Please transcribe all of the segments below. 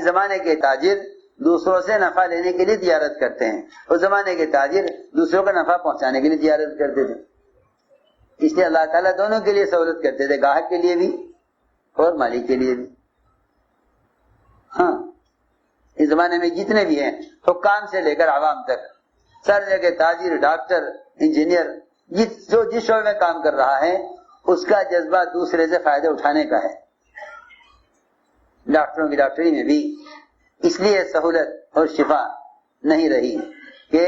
اس زمانے کے تاجر دوسروں سے نفع لینے کے لیے تجارت کرتے ہیں، اس زمانے کے تاجر دوسروں کا نفع پہنچانے کے لیے تجارت کرتے تھے. اس لیے اللہ تعالیٰ دونوں کے لیے سہولت کرتے تھے، گاہک کے لیے بھی اور مالک کے لیے بھی. ہاں اس زمانے میں جتنے بھی ہیں، حکام سے لے کر عوام تک، سر جگہ تاجر، ڈاکٹر، انجینئر، جو جس شعبے میں کام کر رہا ہے اس کا جذبہ دوسرے سے فائدہ اٹھانے کا ہے. ڈاکٹروں کی ڈاکٹری میں بھی اس لیے سہولت اور شفا نہیں رہی کہ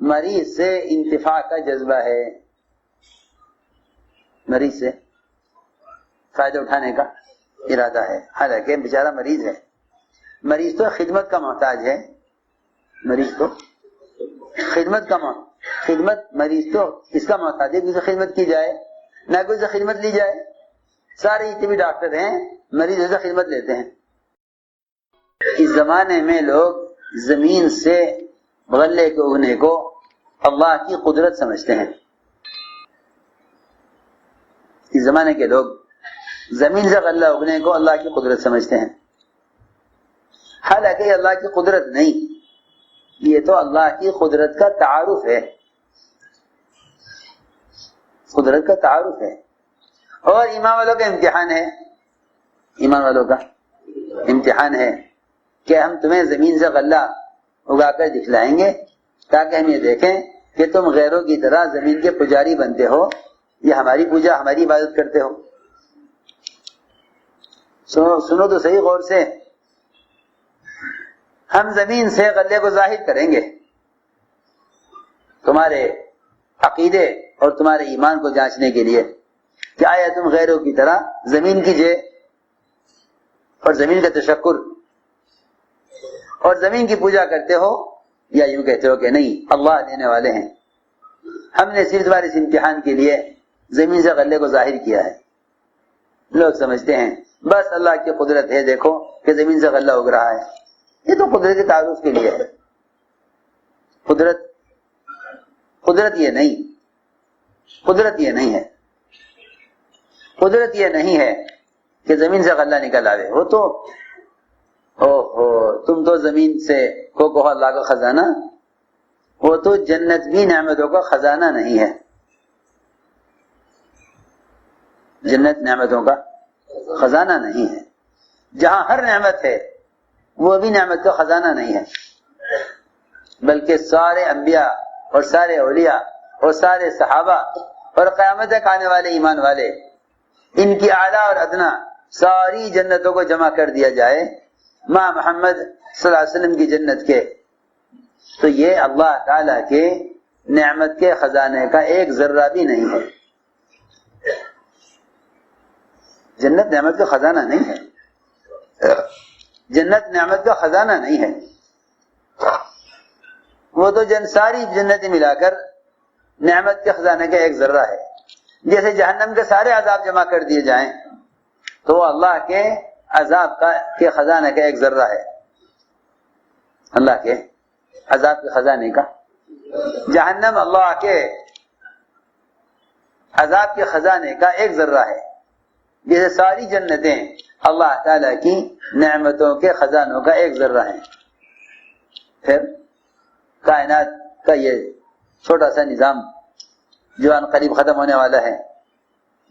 مریض سے انتفاع کا جذبہ ہے، مریض سے فائدہ اٹھانے کا ارادہ ہے. حالانکہ بیچارہ مریض ہے، مریض تو خدمت کا محتاج ہے، مریض تو خدمت مریض تو اس کا محتاج ہے کہ اسے خدمت کی جائے، نہ کہ اسے خدمت لی جائے. سارے جتنے بھی ڈاکٹر ہیں مریض سے خدمت لیتے ہیں. اس زمانے میں لوگ زمین سے غلے کے اگنے کو اللہ کی قدرت سمجھتے ہیں. اس زمانے کے لوگ زمین سے غلہ اگنے کو اللہ کی قدرت سمجھتے ہیں، حالانکہ یہ اللہ کی قدرت نہیں، یہ تو اللہ کی قدرت کا تعارف ہے، قدرت کا تعارف ہے. اور ایمان والوں کا امتحان ہے، ایمان والوں کا امتحان ہے کہ ہم تمہیں زمین سے غلہ اگا کر دکھلائیں گے تاکہ ہم یہ دیکھیں کہ تم غیروں کی طرح زمین کے پجاری بنتے ہو یا ہماری پوجا، ہماری عبادت کرتے ہو. سنو تو صحیح غور سے، ہم زمین سے غلے کو ظاہر کریں گے تمہارے عقیدے اور تمہارے ایمان کو جانچنے کے لیے کہ آیا تم غیروں کی طرح زمین کی جے اور زمین کا تشکر اور زمین کی پوجا کرتے ہو، یا یوں کہتے ہو کہ نہیں اللہ دینے والے ہیں، ہم نے صرف تمہارے اس امتحان کے لیے زمین سے غلے کو ظاہر کیا ہے. لوگ سمجھتے ہیں بس اللہ کی قدرت ہے، دیکھو کہ زمین سے غلہ اگ رہا ہے. یہ تو قدرت کے تعارف کے لیے ہے. قدرت یہ نہیں، قدرت یہ نہیں ہے، قدرت یہ نہیں ہے کہ زمین سے غلہ نکل آئے. وہ تو تم تو زمین سے کو کہو اللہ کا خزانہ، وہ تو جنت بھی نعمتوں کا خزانہ نہیں ہے. جنت نعمتوں کا خزانہ نہیں ہے. جہاں ہر نعمت ہے وہ بھی نعمت کا خزانہ نہیں ہے، بلکہ سارے انبیاء اور سارے اولیاء اور سارے صحابہ اور قیامت تک آنے والے ایمان والے، ان کی اعلیٰ اور ادنا ساری جنتوں کو جمع کر دیا جائے ماں محمد صلی اللہ علیہ وسلم کی جنت کے، تو یہ اللہ تعالی کے نعمت کے خزانے کا ایک ذرہ بھی نہیں ہے. جنت نعمت کا خزانہ نہیں ہے، جنت نعمت کا خزانہ نہیں ہے. وہ تو ساری جنتیں ملا کر نعمت کے خزانے کا ایک ذرہ ہے. جیسے جہنم کے سارے عذاب جمع کر دیے جائیں تو وہ اللہ کے عذاب کے خزانے کا ایک ذرہ ہے. اللہ کے عذاب کے خزانے کا جہنم اللہ کے عذاب کے خزانے کا ایک ذرہ ہے، جیسے ساری جنتیں اللہ تعالی کی نعمتوں کے خزانوں کا ایک ذرہ ہیں. پھر کائنات کا یہ چھوٹا سا نظام جو ان قریب ختم ہونے والا ہے،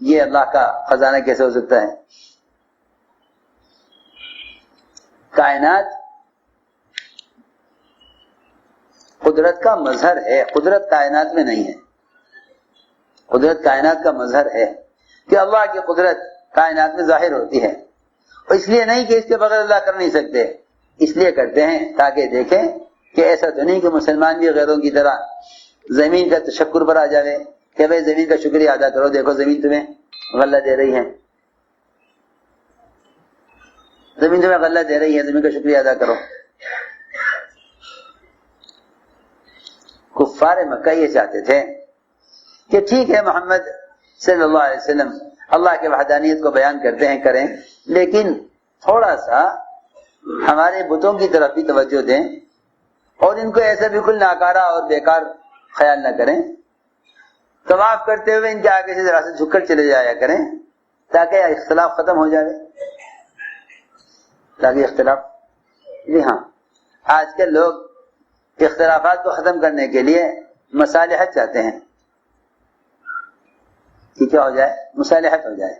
یہ اللہ کا خزانہ کیسے ہو سکتا ہے؟ کائنات قدرت کا مظہر ہے، قدرت کائنات میں نہیں ہے. قدرت کائنات کا مظہر ہے کہ اللہ کی قدرت کائنات میں ظاہر ہوتی ہے، اور اس لیے نہیں کہ اس کے بغیر اللہ کر نہیں سکتے، اس لیے کرتے ہیں تاکہ دیکھیں کہ ایسا تو نہیں کہ مسلمان بھی غیروں کی طرح زمین کا تشکر پر آ جائے کہ بھائی زمین کا شکریہ ادا کرو، دیکھو زمین تمہیں غلہ دے رہی ہے، زمین تمہیں غلہ دے رہی ہے، زمین کا شکریہ ادا کرو. کفار مکہ یہ چاہتے تھے کہ ٹھیک ہے محمد صلی اللہ علیہ وسلم اللہ کے وحدانیت کو بیان کرتے ہیں، کریں، لیکن تھوڑا سا ہمارے بتوں کی طرف بھی توجہ دیں اور ان کو ایسا بالکل ناکارہ اور بیکار خیال نہ کریں. طواف کرتے ہوئے ان کے آگے سے ذرا سے جھک کر چلے جایا کریں تاکہ اختلاف ختم ہو جائے، تاکہ اختلاف جی ہاں، آج کل لوگ اختلافات کو ختم کرنے کے لیے مصالحت چاہتے ہیں کہ کیا ہو جائے، مصالحت ہو جائے.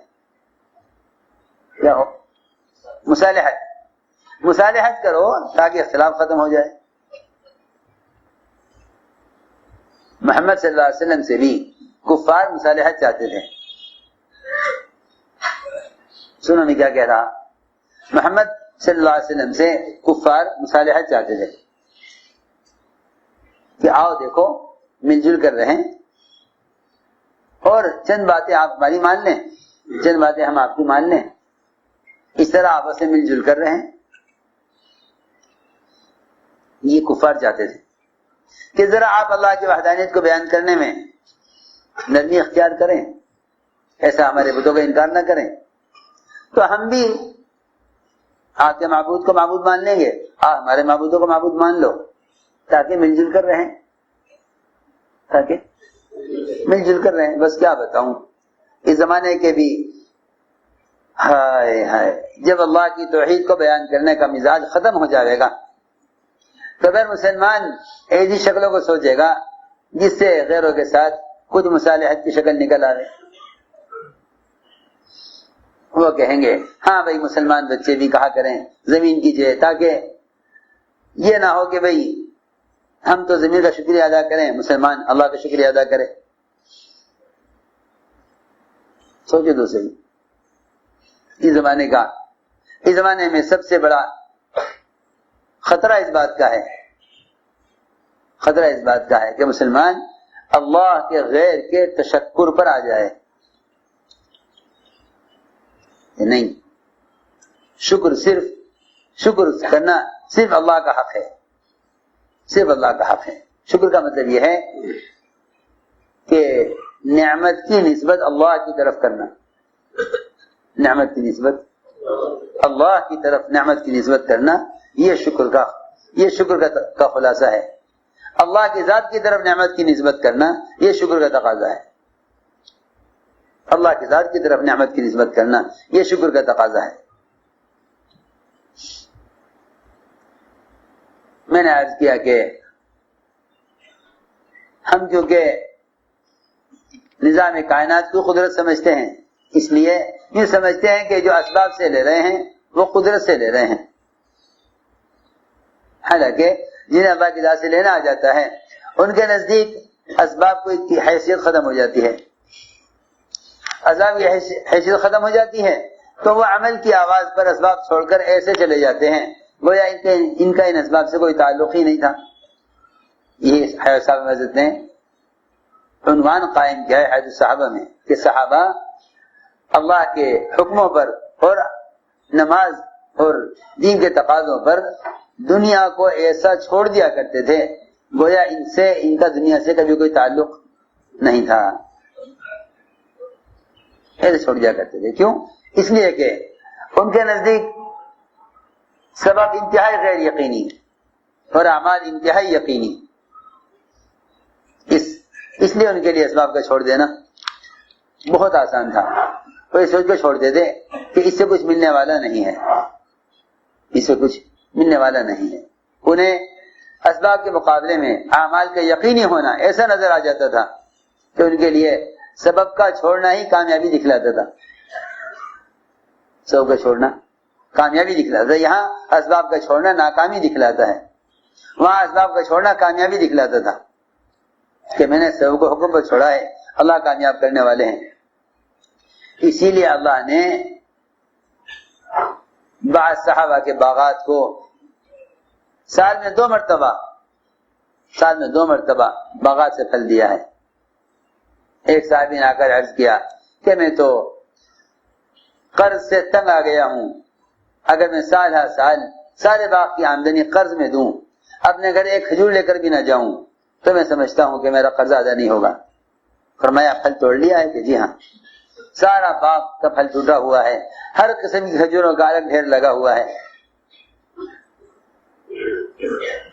کیا ہو؟ مصالحت کرو تاکہ اختلاف ختم ہو جائے. محمد صلی اللہ علیہ وسلم سے بھی کفار مصالحت چاہتے تھے. سنو میں کیا کہہ رہا، محمد صلی اللہ علیہ وسلم سے کفار مصالحت چاہتے تھے کہ آؤ دیکھو مل جل کر رہیں اور چند باتیں آپ ہماری مان لیں، چند باتیں ہم آپ کی مان لیں، اس طرح آپس میں مل جل کر رہیں. یہ کفار چاہتے تھے کہ ذرا آپ اللہ کی وحدانیت کو بیان کرنے میں نرمی اختیار کریں، ایسا ہمارے بتوں کا انکار نہ کریں، تو ہم بھی آپ کے معبود کو معبود مان لیں گے، آپ ہمارے معبودوں کو معبود مان لو، تاکہ مل جل کر رہیں، تاکہ مل جل کر رہیں. بس کیا بتاؤں، اس زمانے کے بھی ہائے ہائے، جب اللہ کی توحید کو بیان کرنے کا مزاج ختم ہو جائے گا تو پھر مسلمان ایسی شکلوں کو سوچے گا جس سے غیروں کے ساتھ کچھ مصالحت کی شکل نکل آئے. وہ کہیں گے ہاں بھائی مسلمان بچے بھی کہا کریں زمین کیجئے، تاکہ یہ نہ ہو کہ بھائی ہم تو زمین کا شکریہ ادا کریں، مسلمان اللہ کا شکریہ ادا کرے. سوچے تو صحیح، اس زمانے میں سب سے بڑا خطرہ اس بات کا ہے کہ مسلمان اللہ کے غیر کے تشکر پر آ جائے. نہیں، شکر کرنا صرف اللہ کا حق ہے، صرف اللہ کا حق ہے. شکر کا مطلب یہ ہے کہ نعمت کی نسبت اللہ کی طرف کرنا، نعمت کی نسبت اللہ کی طرف نعمت کی نسبت کرنا، یہ شکر کا خلاصہ ہے. اللہ کی ذات کی طرف نعمت کی نسبت کرنا یہ شکر کا تقاضا ہے. اللہ کی ذات کی طرف نعمت کی نسبت کرنا یہ شکر کا تقاضا ہے. میں نے عرض کیا کہ ہم کیونکہ نظام کائنات کو قدرت سمجھتے ہیں، اس لیے یہ سمجھتے ہیں کہ جو اسباب سے لے رہے ہیں وہ قدرت سے لے رہے ہیں، حالانکہ جنہیں اللہ کی ذات سے لینا آ جاتا ہے ان کے نزدیک اسباب کی حیثیت ختم ہو جاتی ہے. اسباب کی حیثیت ختم ہو جاتی ہے تو وہ عمل کی آواز پر اسباب چھوڑ کر ایسے چلے جاتے ہیں گویا ان کا ان اسباب سے کوئی تعلق ہی نہیں تھا. یہ حیات صاحب حضرت نے عنوان قائم کیا ہے حیات صحابہ میں کہ صحابہ اللہ کے حکموں پر اور نماز اور دین کے تقاضوں پر دنیا کو ایسا چھوڑ دیا کرتے تھے گویا ان کا دنیا سے کبھی کوئی تعلق نہیں تھا. ایسے چھوڑ دیا کرتے تھے. کیوں؟ اس لیے کہ ان کے نزدیک سبب انتہائی غیر یقینی اور اعمال انتہائی یقینی، اس لیے ان کے لیے اسباب کا چھوڑ دینا بہت آسان تھا. وہ اس سوچ کو چھوڑ دیتے کہ اس سے کچھ ملنے والا نہیں ہے، اس سے کچھ ملنے والا نہیں ہے. انہیں اسباب کے مقابلے میں اعمال کا یقینی ہونا ایسا نظر آ جاتا تھا کہ ان کے لیے سبب کا چھوڑنا ہی کامیابی دکھلاتا تھا. سبب کا چھوڑنا کامیابی دکھلاتا ہے. یہاں اسباب کا چھوڑنا ناکامی دکھلاتا ہے، وہاں اسباب کا چھوڑنا کامیابی دکھلاتا تھا کہ میں نے سبب کو حکم پر چھوڑا ہے، اللہ کامیاب کرنے والے ہیں. اسی لیے اللہ نے بعض صحابہ کے باغات کو سال میں دو مرتبہ باغات سے پھل دیا ہے. ایک صحابی نے آ کر عرض کیا کہ میں تو قرض سے تنگ آ گیا ہوں، اگر میں سال ہر سال سارے باغ کی آمدنی قرض میں دوں، اپنے گھر ایک کھجور لے کر بھی نہ جاؤں تو میں سمجھتا ہوں کہ میرا قرض ادا نہیں ہوگا. فرمایا پھل توڑ لیا ہے؟ کہ جی ہاں، سارا باغ کا پھل ٹوٹا ہوا ہے، ہر قسم کی کھجوروں کا الگ ڈھیر لگا ہوا ہے.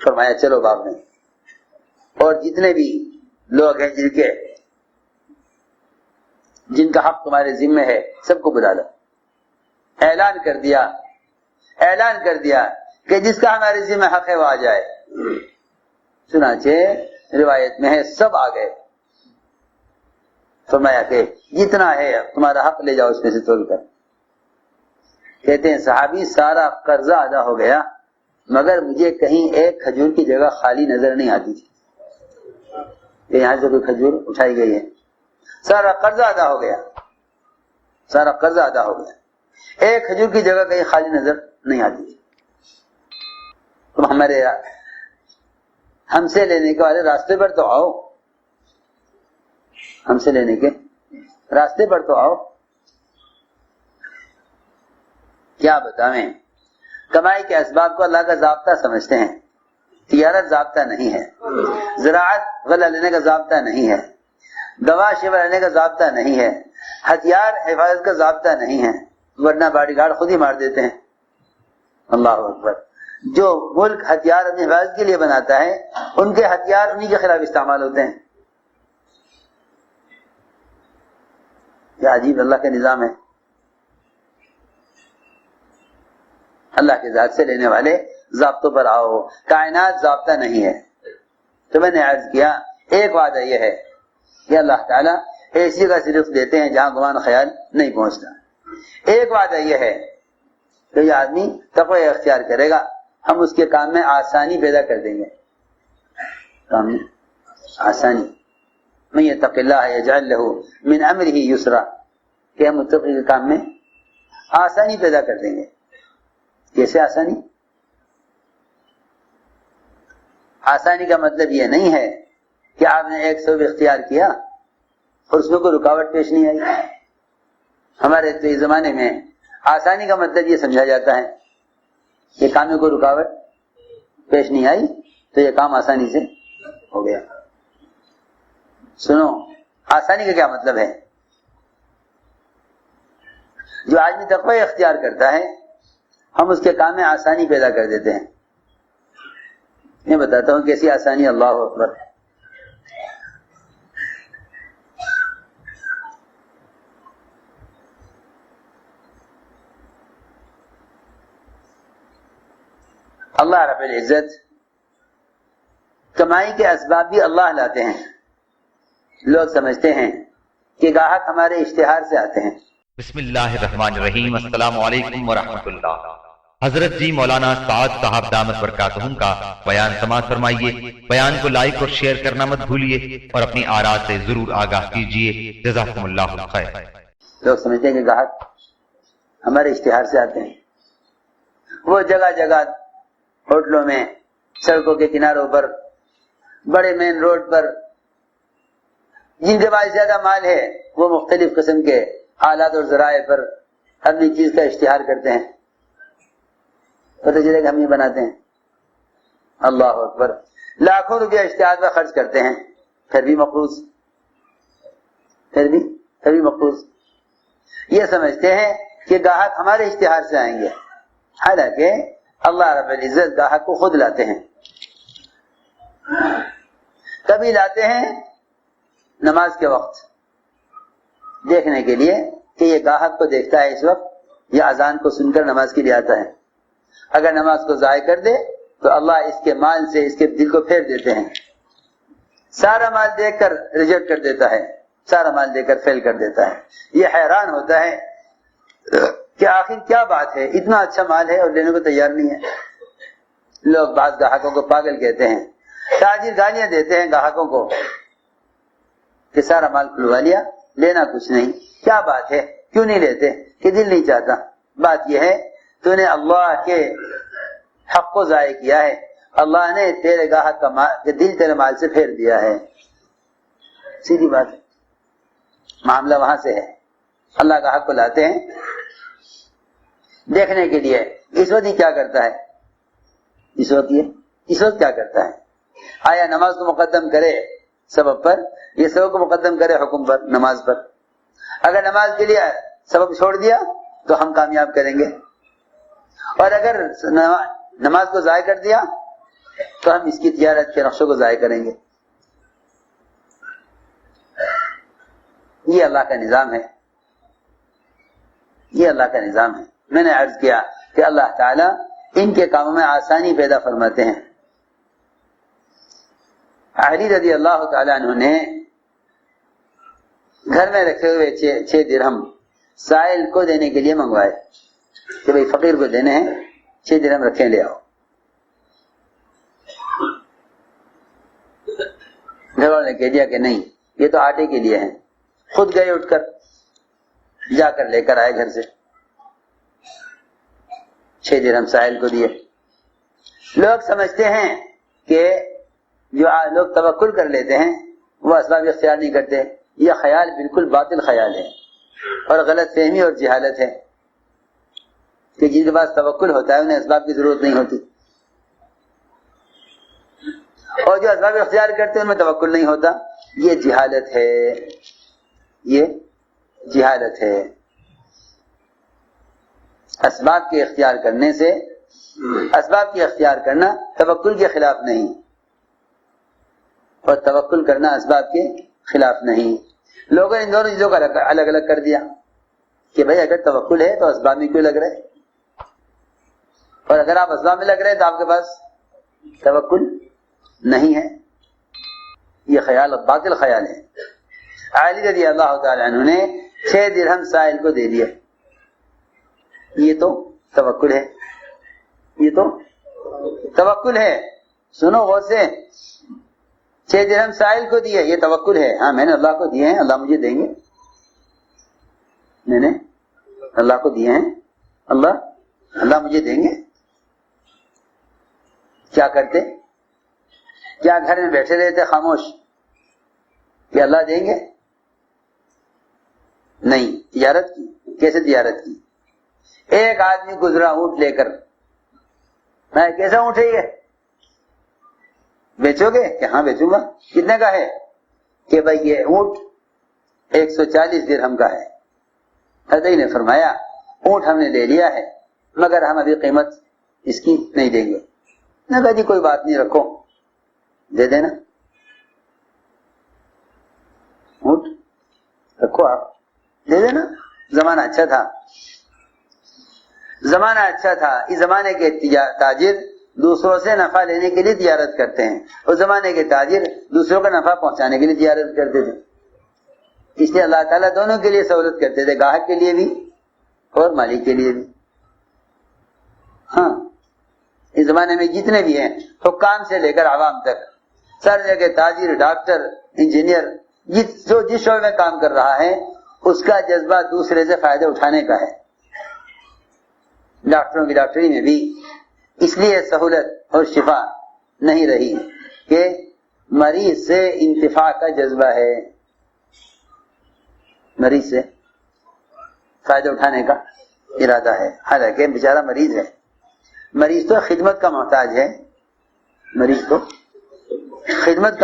فرمایا چلو باغ میں، اور جتنے بھی لوگ ہیں جن کا حق تمہارے ذمہ ہے سب کو بلا لو. اعلان کر دیا کہ جس کا ہمارے ذمہ حق ہے وہ آ جائے. چنانچہ روایت میں ہے سب آ گئے. فرمایا کہ جتنا ہے تمہارا حق لے جاؤ اس میں سے تول کر. کہتے ہیں صحابی سارا قرضہ ادا ہو گیا مگر مجھے کہیں ایک کھجور کی جگہ خالی نظر نہیں آتی تھی کہ یہاں سے کوئی کھجور اٹھائی گئی ہے. سارا قرضہ ادا ہو گیا, سارا قرضہ ادا ہو گیا, ایک کھجور کی جگہ کہیں خالی نظر نہیں آتی تھی. تم ہمارے ہم سے لینے کے والے راستے پر تو آؤ, ہم سے لینے کے راستے پر تو آؤ. کیا بتائیں, کمائی کے اسباب کو اللہ کا ضابطہ سمجھتے ہیں. تجارت ضابطہ نہیں ہے, زراعت غلہ لینے کا ضابطہ نہیں ہے, دوا شفا لینے کا ضابطہ نہیں ہے, ہتھیار حفاظت کا ضابطہ نہیں ہے, ورنہ باڈی گارڈ خود ہی مار دیتے ہیں. اللہ اکبر. جو ملک ہتھیار اپنی حفاظت کے لیے بناتا ہے ان کے ہتھیار انہی کے خلاف استعمال ہوتے ہیں. کیا عجیب اللہ کا نظام ہے. اللہ کے ذات سے لینے والے ضابطوں پر آؤ. کائنات ضابطہ نہیں ہے. تو میں نے عرض کیا ایک وعدہ یہ ہے کہ اللہ تعالیٰ ایسی کا صرف دیتے ہیں جہاں گمان خیال نہیں پہنچتا. ایک وعدہ یہ ہے کہ یہ آدمی تقوی اختیار کرے گا ہم اس کے کام میں آسانی پیدا کر دیں گے. کام میں آسانی. من یتق اللہ یجعل لہ من امرہ یسرا, کہ ہم متقی کے کام میں آسانی پیدا کر دیں گے. کیسے آسانی؟ آسانی کا مطلب یہ نہیں ہے کہ آپ نے ایک سبب اختیار کیا اور اس میں کوئی رکاوٹ پیش نہیں آئی. ہمارے تو اس زمانے میں آسانی کا مطلب یہ سمجھا جاتا ہے کہ کام میں کوئی رکاوٹ پیش نہیں آئی تو یہ کام آسانی سے ہو گیا. سنو, آسانی کا کیا مطلب ہے؟ جو آدمی تقوی اختیار کرتا ہے ہم اس کے کام میں آسانی پیدا کر دیتے ہیں. میں بتاتا ہوں کیسی آسانی. اللہ اکبر. اللہ رب العزت کمائی کے اسباب بھی اللہ لاتے ہیں. لوگ سمجھتے ہیں کہ گاہک ہمارے اشتہار سے آتے ہیں. بسم اللہ الرحمن الرحیم. السلام علیکم ورحمۃ اللہ. حضرت جی مولانا سعد صاحب دامت برکاتہم کا بیان سماعت فرمائیے. بیان کو لائک اور شیئر کرنا مت بھولیے اور اپنی آراء سے ضرور آگاہ کیجیے. جزاکم اللہ خیر. لوگ سمجھتے ہیں کہ گاہک ہمارے اشتہار سے آتے ہیں. وہ جگہ جگہ ہوٹلوں میں, سڑکوں کے کناروں پر, بڑے مین روڈ پر جن کے پاس زیادہ مال ہے وہ مختلف قسم کے آلات اور ذرائع پر اپنی چیز کا اشتہار کرتے ہیں. پتہ چلے کہ ہم یہ بناتے ہیں. اللہ اکبر. لاکھوں روپیہ اشتہار پر خرچ کرتے ہیں پھر بھی مقروض, پھر بھی مقروض. یہ سمجھتے ہیں کہ گاہک ہمارے اشتہار سے آئیں گے, حالانکہ اللہ رب العزت گاہک کو خود لاتے ہیں. کبھی لاتے ہیں نماز کے وقت دیکھنے کے لیے کہ یہ گاہک کو دیکھتا ہے اس وقت یا اذان کو سن کر نماز کے لیے آتا ہے. اگر نماز کو ضائع کر دے تو اللہ اس کے مال سے اس کے دل کو پھیر دیتے ہیں. سارا مال دیکھ کر ریجیکٹ کر دیتا ہے, سارا مال دے کر فیل کر دیتا ہے. یہ حیران ہوتا ہے کہ آخر کیا بات ہے, اتنا اچھا مال ہے اور لینے کو تیار نہیں ہے. لوگ بعض گاہکوں کو پاگل کہتے ہیں. تاجر گالیاں دیتے ہیں گاہکوں کو کہ سارا مال کھلوا لیا, لینا کچھ نہیں. کیا بات ہے, کیوں نہیں لیتے؟ کہ دل نہیں چاہتا. بات یہ ہے تو نے اللہ کے حق کو ضائع کیا ہے. اللہ نے تیرے گاہک کا دل تیرے مال سے پھیر دیا ہے. سیدھی بات ہے. معاملہ وہاں سے ہے. اللہ گاہک کو لاتے ہیں دیکھنے کے لیے. اس وقت یہ کیا کرتا ہے؟ اس وقت کیا کرتا ہے؟ آیا نماز کو مقدم کرے سبب پر, یہ سبب کو مقدم کرے حکم پر, نماز پر. اگر نماز کے لیے سبب چھوڑ دیا تو ہم کامیاب کریں گے, اور اگر نماز کو ضائع کر دیا تو ہم اس کی تجارت کے نقشوں کو ضائع کریں گے. یہ اللہ کا نظام ہے, یہ اللہ کا نظام ہے. میں نے عرض کیا کہ اللہ تعالیٰ ان کے کاموں میں آسانی پیدا فرماتے ہیں۔ علی رضی اللہ تعالیٰ عنہ نے گھر میں رکھے ہوئے 6 درہم سائل کو دینے کے لیے منگوائے کہ بھئی فقیر کو دینے ہیں، 6 درہم رکھیں، لے آؤ۔ گھر والوں نے کہہ دیا کہ نہیں، یہ تو آٹے کے لیے ہیں۔ خود گئے، اٹھ کر جا کر لے کر آئے گھر سے، 6 درہم سائل کو دیے۔ لوگ سمجھتے ہیں کہ جو لوگ توکل کر لیتے ہیں وہ اسباب اختیار نہیں کرتے، یہ خیال بالکل باطل خیال ہے اور غلط فہمی اور جہالت ہے کہ جن کے پاس توکل ہوتا ہے انہیں اسباب کی ضرورت نہیں ہوتی، اور جو اسباب اختیار کرتے ہیں ان میں توکل نہیں ہوتا۔ یہ جہالت ہے، یہ جہالت ہے۔ اسباب کے اختیار کرنے سے، اسباب کی اختیار کرنا توکل کے خلاف نہیں، اور توکل کرنا اسباب کے خلاف نہیں۔ لوگوں نے ان دونوں چیزوں کا الگ الگ کر دیا کہ بھئی اگر توکل ہے تو اسباب میں کیوں لگ رہے، اور اگر آپ اسباب میں لگ رہے ہیں تو آپ کے پاس توکل نہیں ہے۔ یہ خیال باطل خیال ہے۔ علی رضی اللہ تعالی عنہ نے 6 درہم سائل کو دے دیا، یہ تو توکل ہے، یہ تو توکل ہے۔ سنو غور سے، 6 درہم سائل کو دیے، یہ توکل ہے۔ ہاں میں نے اللہ کو دیے ہیں، اللہ مجھے دیں گے، میں نے اللہ کو دیے ہیں، اللہ مجھے دیں گے۔ کیا کرتے؟ کیا گھر میں بیٹھے رہتے خاموش کہ اللہ دیں گے؟ نہیں، تجارت کی۔ کیسے تجارت کی؟ ایک آدمی گزرا اونٹ لے کر، میں کیسا اونٹ ہے یہ؟ بیچو گے؟ کہ ہاں بیچوں گا۔ کتنے کا ہے؟ کہ بھائی یہ اونٹ 140 درہم کا ہے۔ حضرت نے فرمایا اونٹ ہم نے لے لیا ہے مگر ہم ابھی قیمت اس کی نہیں دیں گے۔ نہ کہا جی کوئی بات نہیں، رکھو، دے دینا، اونٹ رکھو، آپ دے دینا۔ زمانہ اچھا تھا، زمانہ اچھا تھا۔ اس زمانے کے تاجر دوسروں سے نفع لینے کے لیے تجارت کرتے ہیں، اس زمانے کے تاجر دوسروں کا نفع پہنچانے کے لیے تجارت کرتے تھے۔ اس لیے اللہ تعالیٰ دونوں کے لیے سہولت کرتے تھے، گاہک کے لیے بھی اور مالک کے لیے بھی۔ ہاں، اس زمانے میں جتنے بھی ہیں، حکام سے لے کر عوام تک، سر جگہ تاجر، ڈاکٹر، انجینئر، جو جس شعبے میں کام کر رہا ہے اس کا جذبہ دوسرے سے فائدہ اٹھانے کا ہے۔ ڈاکٹروں کی ڈاکٹری میں بھی اس لیے سہولت اور شفا نہیں رہی کہ مریض سے انتفاع کا جذبہ ہے، مریض سے فائدہ اٹھانے کا ارادہ ہے۔ حالانکہ بیچارہ مریض ہے، مریض تو خدمت کا محتاج ہے، مریض تو خدمت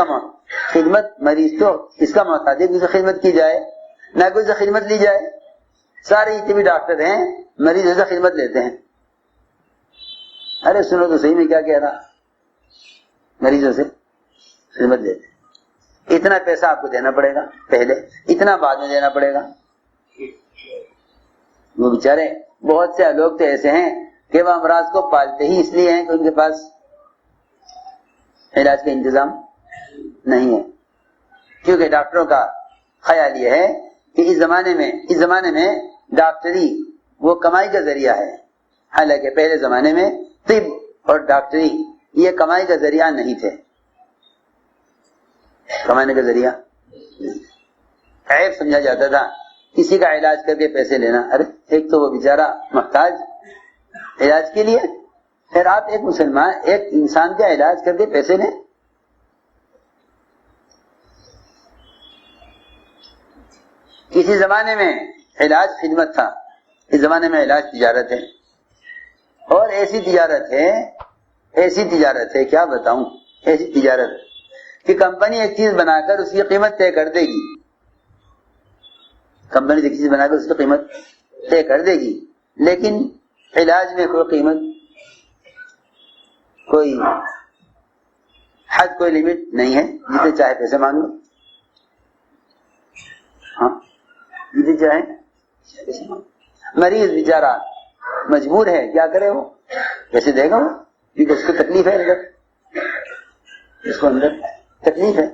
مریض تو اس کا محتاج ہے کہ اسے خدمت کی جائے، نہ کہ اسے خدمت لی جائے۔ سارے جتنے بھی ڈاکٹر ہیں مریضوں سے خدمت لیتے ہیں۔ ارے سنو تو صحیح میں کیا کہہ رہا، مریضوں سے خدمت لیتے ہیں۔ اتنا پیسہ آپ کو دینا پڑے گا پہلے، اتنا بعد میں دینا پڑے گا۔ وہ بیچارے بہت سے لوگ تو ایسے ہیں کہ وہ امراض کو پالتے ہی اس لیے ہیں کہ ان کے پاس علاج کا انتظام نہیں ہے، کیونکہ ڈاکٹروں کا خیال یہ ہے کہ اس زمانے میں ڈاکٹری وہ کمائی کا ذریعہ ہے، حالانکہ پہلے زمانے میں طب اور ڈاکٹری یہ کمائی کا ذریعہ نہیں تھے، کمانے کا ذریعہ عیب سمجھا جاتا تھا کسی کا علاج کر کے پیسے لینا۔ ارے ایک تو وہ بیچارہ محتاج علاج کے لیے، پھر آپ ایک مسلمان ایک انسان کا علاج کر کے پیسے لیں۔ کسی زمانے میں علاج خدمت تھا، اس زمانے میں علاج تجارت ہے، اور ایسی تجارت ہے کیا بتاؤں، ایسی تجارت کہ کمپنی ایک چیز بنا کر اس کی قیمت طے کر دے گی، کمپنی ایک چیز بنا کر اس کی قیمت طے کر دے گی، لیکن علاج میں کوئی قیمت، کوئی حد، کوئی لمٹ نہیں ہے، جتنے چاہے پیسے مانگ لو، ہاں جتنے چاہے۔ مریض بیچارہ مجبور ہے، کیا کرے وہ، کیسے دے گا وہ؟ کیونکہ اس کو تکلیف ہے اندر، اس کو اندر تکلیف ہے۔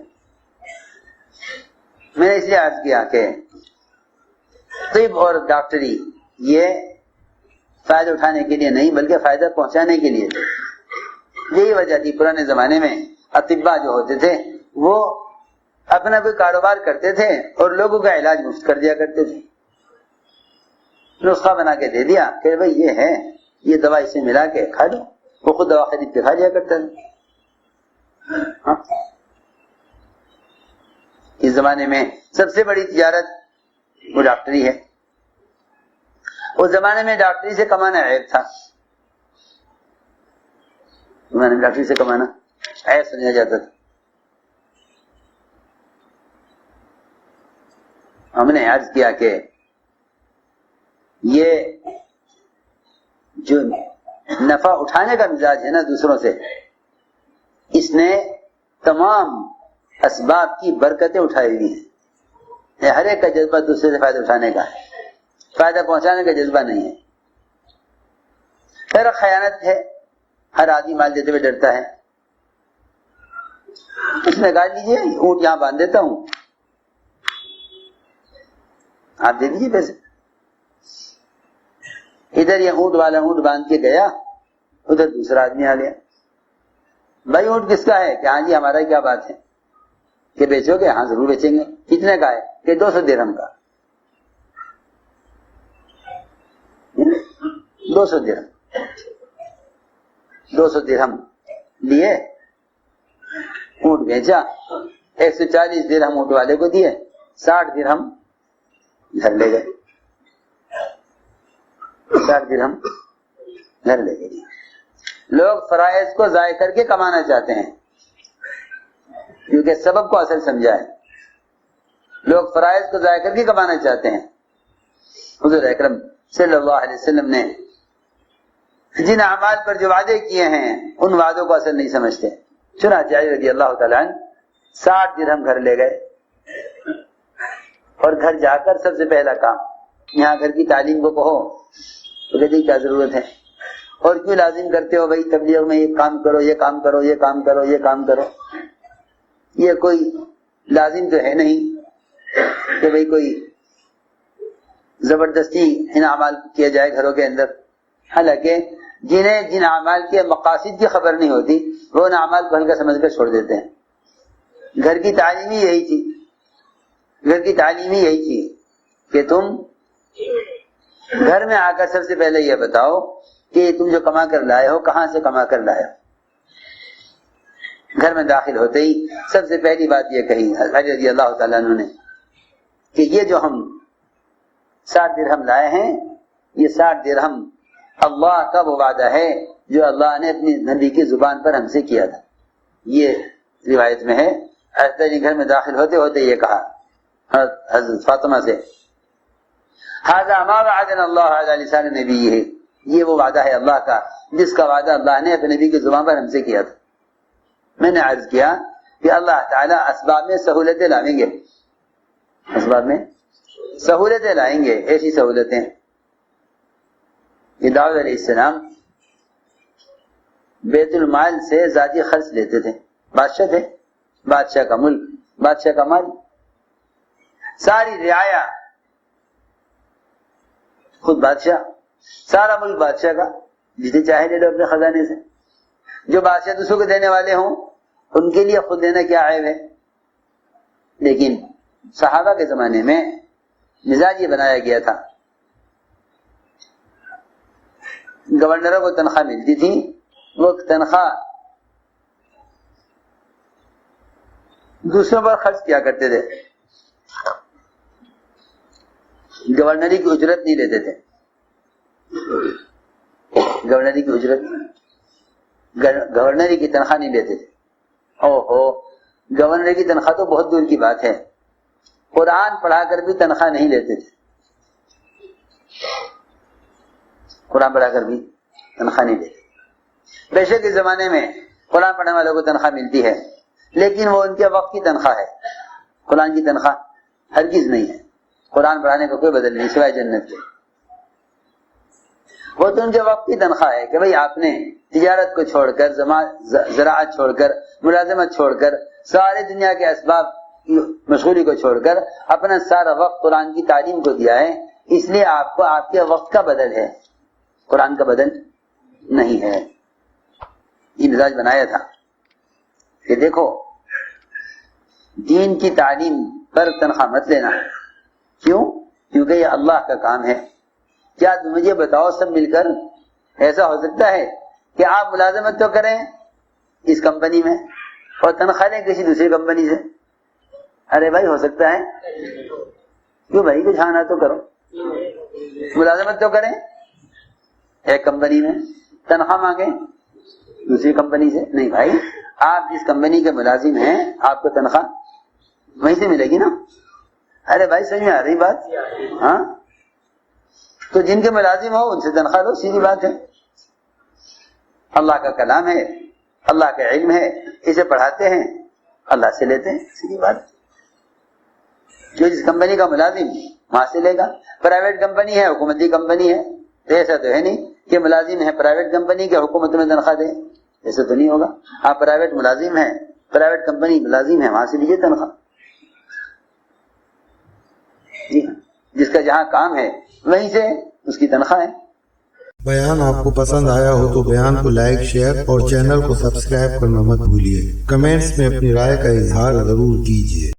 میں نے اس لیے عرض کیا کہ طب اور ڈاکٹری یہ فائدہ اٹھانے کے لیے نہیں بلکہ فائدہ پہنچانے کے لیے تھے۔ یہی وجہ تھی پرانے زمانے میں اطباء جو ہوتے تھے وہ اپنا کوئی کاروبار کرتے تھے اور لوگوں کا علاج مفت کر دیا کرتے تھے، نسخہ بنا کے دے دیا کہ بھائی یہ ہے، یہ دوا اسے ملا کے کھا لو، وہ خود دوا خرید کے کھا لیا کرتا تھا۔ اس زمانے میں سب سے بڑی تجارت وہ ڈاکٹری ہے۔ اس زمانے میں ڈاکٹری سے کمانا عیب تھا، زمانے میں ڈاکٹری سے کمانا عیب سمجھا جاتا تھا۔ ہم نے عرض کیا کہ یہ جو نفع اٹھانے کا مزاج ہے نا دوسروں سے، اس نے تمام اسباب کی برکتیں اٹھائی ہوئی ہیں۔ ہر ایک کا جذبہ دوسرے سے فائدہ اٹھانے کا ہے، فائدہ پہنچانے کا جذبہ نہیں ہے۔ پھر خیانت ہے، ہر آدمی مال دیتے ہوئے ڈرتا ہے۔ اس نے کہا لیجیے اونٹ یہاں باندھ دیتا ہوں، آپ دے دیجیے پیسے۔ ادھر یہ اونٹ والا اونٹ باندھ کے گیا، ادھر دوسرا آدمی آ گیا، بھائی اونٹ کس کا ہے؟ کہ ہاں جی ہمارا، کیا بات ہے کہ بیچو گے؟ ہاں ضرور بیچیں گے۔ کتنے کا ہے؟ کہ 200 درہم کا۔ 200 درہم، 200 درہم لیے، اونٹ بیچا، 140 درہم اونٹ والے کو دیے، 60 درہم گھر لے گئے، 60 درہم گھر لے گئے۔ لوگ فرائض کو ضائع کر کے کمانا چاہتے ہیں کیونکہ سبب کو اصل سمجھا ہے۔ لوگ فرائض کو ضائع کر کے کمانا چاہتے ہیں۔ حضور اکرم صلی اللہ علیہ وسلم نے جن اعمال پر جو وعدے کیے ہیں ان وعدوں کو اصل نہیں سمجھتے۔ چنانچہ علی رضی اللہ تعالیٰ عنہ 60 درہم گھر لے گئے، اور گھر جا کر سب سے پہلا کام، یہاں گھر کی تعلیم کو کہو تو کہتے کیا ضرورت ہے، اور کیوں لازم کرتے ہو بھائی تبلیغ میں یہ کام کرو، یہ کام کرو، یہ کام کرو، یہ کام کرو۔ یہ کوئی لازم تو ہے نہیں کہ بھئی کوئی زبردستی ان اعمال کو کیا جائے گھروں کے اندر۔ حالانکہ جنہیں جن اعمال کے مقاصد کی خبر نہیں ہوتی وہ ان اعمال کو ہلکا سمجھ کر چھوڑ دیتے ہیں۔ گھر کی تعلیم ہی یہی تھی، گھر کی تعلیم ہی یہی تھی کہ تم گھر میں آ کر سب سے پہلے یہ بتاؤ کہ تم جو کما کر لائے ہو کہاں سے کما کر لائے ہو۔ گھر میں داخل ہوتے ہی سب سے پہلی بات یہ کہی علی رضی اللہ تعالیٰ عنہ نے کہ یہ جو ہم 60 درہم لائے ہیں، یہ 60 درہم اللہ کا وہ وعدہ ہے جو اللہ نے اپنی نبی کی زبان پر ہم سے کیا تھا۔ یہ روایت میں ہے، حضرت علی گھر میں داخل ہوتے ہوتے یہ کہا حضرت فاطمہ سے، ھذا ما وعدنا اللہ علی لسان نبیہ، یہ وہ وعدہ ہے اللہ کا جس کا وعدہ اللہ نے اپنے نبی کی زبان پر ہم سے کیا تھا۔ میں نے عرض کیا کہ اللہ تعالیٰ اسباب میں سہولتیں لائیں گے، اسباب میں سہولتیں لائیں گے، ایسی سہولتیں کہ داؤد علیہ السلام بیت المال سے ذاتی خرچ لیتے تھے، بادشاہ تھے، بادشاہ کا ملک، بادشاہ کا مال، ساری رعایا خود بادشاہ، سارا ملک بادشاہ کا، جسے چاہے لے لو اپنے خزانے سے۔ جو بادشاہ دوسروں کو دینے والے ہوں ان کے لیے خود دینا کیا عیب ہے؟ لیکن صحابہ کے زمانے میں مزاج یہ بنایا گیا تھا، گورنروں کو تنخواہ ملتی تھی، وہ تنخواہ دوسروں پر خرچ کیا کرتے تھے، گورنری کی اجرت نہیں لیتے تھے، گورنری کی اجرت، گورنری کی تنخواہ نہیں لیتے تھے۔ گورنر کی تنخواہ تو بہت دور کی بات ہے، قرآن پڑھا کر بھی تنخواہ نہیں لیتے تھے، قرآن پڑھا کر بھی تنخواہ نہیں لیتے۔ بے شک اس زمانے میں قرآن پڑھنے والوں کو تنخواہ ملتی ہے، لیکن وہ ان کے وقت کی تنخواہ ہے، قرآن کی تنخواہ ہرگز نہیں ہے۔ قرآن پڑھانے کا کوئی بدل نہیں سوائے جنت کے۔ وہ تو ان کے وقت کی تنخواہ ہے کہ بھئی آپ نے تجارت کو چھوڑ کر، زراعت چھوڑ کر، ملازمت چھوڑ کر، ساری دنیا کے اسباب مشغولی کو چھوڑ کر اپنا سارا وقت قرآن کی تعلیم کو دیا ہے، اس لیے آپ کو آپ کے وقت کا بدل ہے، قرآن کا بدل نہیں ہے۔ یہ مزاج بنایا تھا کہ دیکھو دین کی تعلیم پر تنخواہ مت لینا، کیوں؟ کیونکہ یہ اللہ کا کام ہے۔ کیا مجھے بتاؤ سب مل کر ایسا ہو سکتا ہے کہ آپ ملازمت تو کریں اس کمپنی میں اور تنخواہ لیں کسی دوسری کمپنی سے؟ ارے بھائی ہو سکتا ہے؟ کیوں بھائی کچھ آنا تو کرو، ملازمت تو کریں ایک کمپنی میں، تنخواہ مانگیں دوسری کمپنی سے؟ نہیں بھائی، آپ جس کمپنی کے ملازم ہیں آپ کو تنخواہ وہیں سے ملے گی نا۔ ارے بھائی سمجھ میں آ رہی بات؟ ہاں، تو جن کے ملازم ہو ان سے تنخواہ لو، سیدھی بات ہے۔ اللہ کا کلام ہے، اللہ کا علم ہے، اسے پڑھاتے ہیں، اللہ سے لیتے ہیں، سیدھی بات۔ جو جس کمپنی کا ملازم وہاں سے لے گا۔ پرائیویٹ کمپنی ہے، حکومتی کمپنی ہے، تو ایسا تو ہے نہیں کہ ملازم ہے پرائیویٹ کمپنی کے حکومت میں تنخواہ دے، ایسا تو نہیں ہوگا۔ آپ پرائیویٹ ملازم ہیں، پرائیویٹ کمپنی ملازم ہے، وہاں سے لیجیے تنخواہ۔ جی ہاں، جس کا جہاں کام ہے وہیں سے اس کی تنخواہ ہے۔ بیان آپ کو پسند آیا ہو تو بیان کو لائک، شیئر اور چینل کو سبسکرائب کرنا مت بھولیے۔ کمنٹس میں اپنی رائے کا اظہار ضرور کیجیے۔